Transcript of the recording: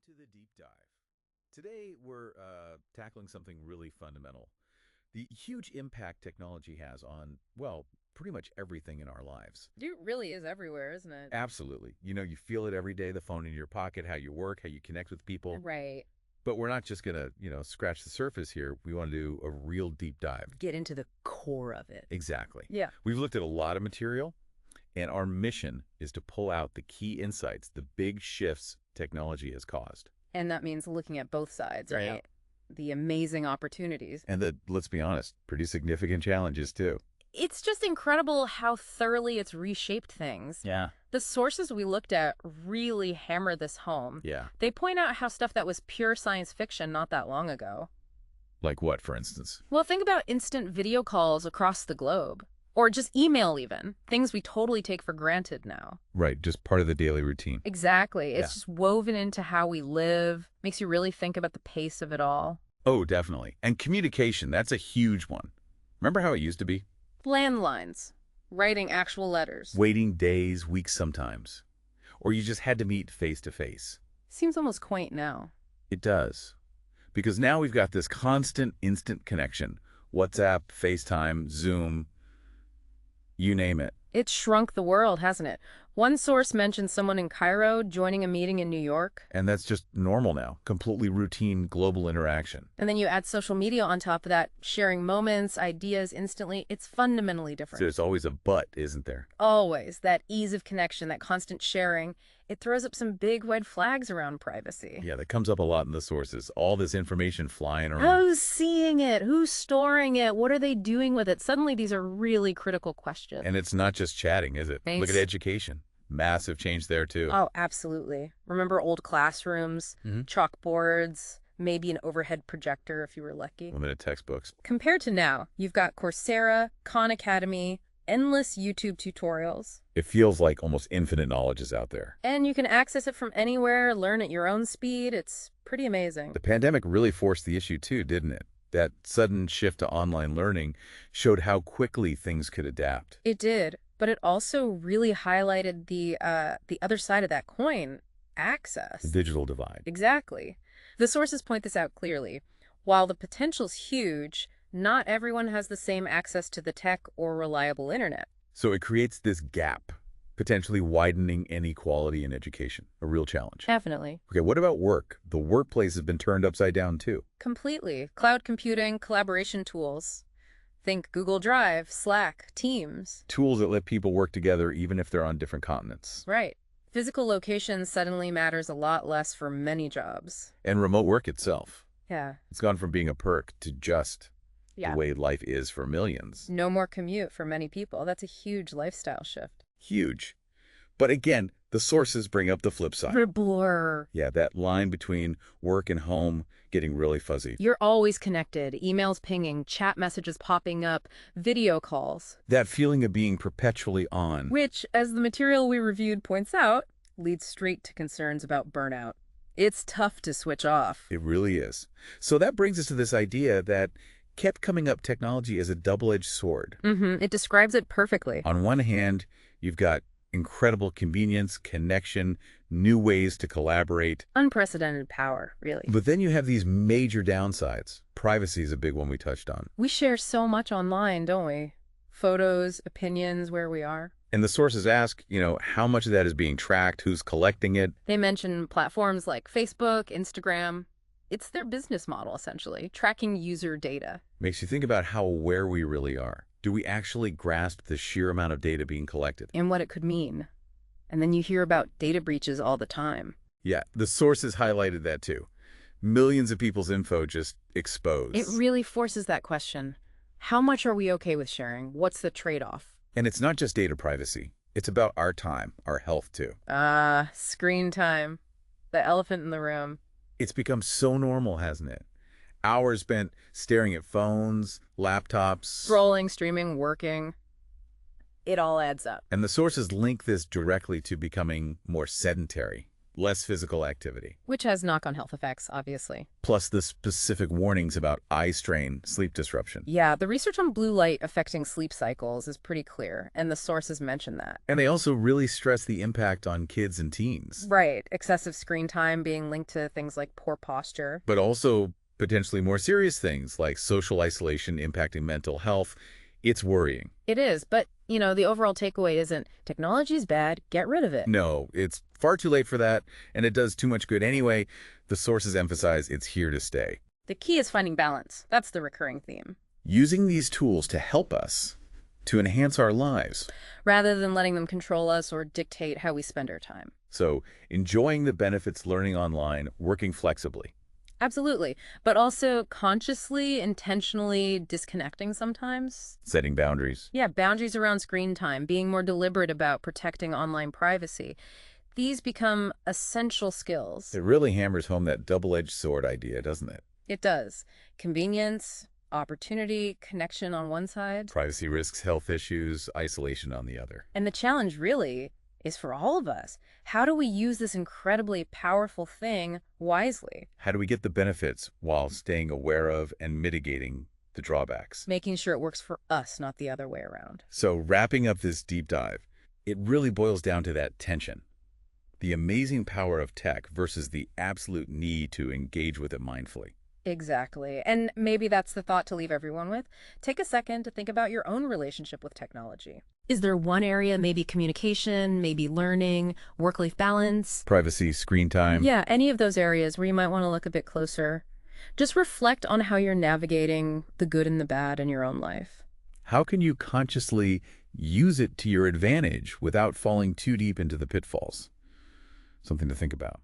to the deep dive. Today, we're tackling something really fundamental. The huge impact technology has on, well, pretty much everything in our lives. It really is everywhere, isn't it? Absolutely. You feel it every day, the phone in your pocket, how you work, how you connect with people. Right. But we're not just going to, scratch the surface here. We want to do a real deep dive. Get into the core of it. Exactly. Yeah. We've looked at a lot of material, and our mission is to pull out the key insights, the big shifts technology has caused. And that means looking at both sides, Yeah. right? The amazing opportunities. And let's be honest, pretty significant challenges too. It's just incredible how thoroughly it's reshaped things. Yeah. The sources we looked at really hammer this home. Yeah. They point out how stuff that was pure science fiction not that long ago. Like what, for instance? Well, think about instant video calls across the globe. Or just email even. Things we totally take for granted now. Right, just part of the daily routine. Exactly. It's just woven into how we live. Makes you really think about the pace of it all. Oh, definitely. And communication, that's a huge one. Remember how it used to be? Landlines. Writing actual letters. Waiting days, weeks sometimes. Or you just had to meet face to face. Seems almost quaint now. It does. Because now we've got this constant, instant connection. WhatsApp, FaceTime, Zoom, you name it. It's shrunk the world, hasn't it? One source mentioned someone in Cairo joining a meeting in New York. And that's just normal now. Completely routine global interaction. And then you add social media on top of that, sharing moments, ideas instantly. It's fundamentally different. So there's always a but, isn't there? Always. That ease of connection, that constant sharing. It throws up some big red flags around privacy. Yeah, that comes up a lot in the sources. All this information flying around. Who's seeing it? Who's storing it? What are they doing with it? Suddenly, these are really critical questions. And it's not just chatting, is it? Thanks. Look at education. Massive change there, too. Oh, absolutely. Remember old classrooms, chalkboards, maybe an overhead projector if you were lucky. Limited textbooks. Compared to now, you've got Coursera, Khan Academy, endless YouTube tutorials. It feels like almost infinite knowledge is out there. And you can access it from anywhere, learn at your own speed. It's pretty amazing. The pandemic really forced the issue, too, didn't it? That sudden shift to online learning showed how quickly things could adapt. It did. But it also really highlighted the other side of that coin, access. The digital divide. Exactly. The sources point this out clearly. While the potential's huge, not everyone has the same access to the tech or reliable internet. So it creates this gap, potentially widening inequality in education. A real challenge. Definitely. Okay, what about work? The workplace has been turned upside down, too. Completely. Cloud computing, collaboration tools. Think Google Drive, Slack, Teams. Tools that let people work together even if they're on different continents. Right. Physical location suddenly matters a lot less for many jobs. And remote work itself. Yeah. It's gone from being a perk to just the way life is for millions. No more commute for many people. That's a huge lifestyle shift. Huge. But again, the sources bring up the flip side. Blur. Yeah, that line between work and home getting really fuzzy. You're always connected. Emails pinging, chat messages popping up, video calls. That feeling of being perpetually on. Which, as the material we reviewed points out, leads straight to concerns about burnout. It's tough to switch off. It really is. So that brings us to this idea that kept coming up technology as a double-edged sword. It describes it perfectly. On one hand, you've got incredible convenience, connection, new ways to collaborate. Unprecedented power, really. But then you have these major downsides. Privacy is a big one we touched on. We share so much online, don't we? Photos, opinions, where we are. And the sources ask, how much of that is being tracked, who's collecting it. They mention platforms like Facebook, Instagram. It's their business model, essentially, tracking user data. Makes you think about how aware we really are. Do we actually grasp the sheer amount of data being collected? And what it could mean. And then you hear about data breaches all the time. Yeah, the sources highlighted that too. Millions of people's info just exposed. It really forces that question. How much are we okay with sharing? What's the trade-off? And it's not just data privacy. It's about our time, our health too. Screen time. The elephant in the room. It's become so normal, hasn't it? Hours spent staring at phones, laptops. Scrolling, streaming, working. It all adds up. And the sources link this directly to becoming more sedentary. less physical activity. Which has knock-on health effects, obviously. Plus the specific warnings about eye strain, sleep disruption. Yeah, the research on blue light affecting sleep cycles is pretty clear, and the sources mention that. And they also really stress the impact on kids and teens. Right, excessive screen time being linked to things like poor posture. But also potentially more serious things like social isolation impacting mental health. It's worrying. It is, but, the overall takeaway isn't technology's bad, get rid of it. No, it's far too late for that, and it does too much good anyway. The sources emphasize it's here to stay. The key is finding balance. That's the recurring theme. Using these tools to help us, to enhance our lives. Rather than letting them control us or dictate how we spend our time. So, enjoying the benefits learning online, working flexibly. Absolutely. But also consciously, intentionally disconnecting sometimes. Setting boundaries. Yeah, boundaries around screen time, being more deliberate about protecting online privacy. These become essential skills. It really hammers home that double-edged sword idea, doesn't it? It does. Convenience, opportunity, connection on one side. Privacy risks, health issues, isolation on the other. And the challenge really is for all of us. How do we use this incredibly powerful thing wisely? How do we get the benefits while staying aware of and mitigating the drawbacks? Making sure it works for us, not the other way around. So wrapping up this deep dive, it really boils down to that tension. The amazing power of tech versus the absolute need to engage with it mindfully. Exactly. And maybe that's the thought to leave everyone with. Take a second to think about your own relationship with technology. Is there one area, maybe communication, maybe learning, work-life balance? Privacy, screen time. Yeah, any of those areas where you might want to look a bit closer. Just reflect on how you're navigating the good and the bad in your own life. How can you consciously use it to your advantage without falling too deep into the pitfalls? Something to think about.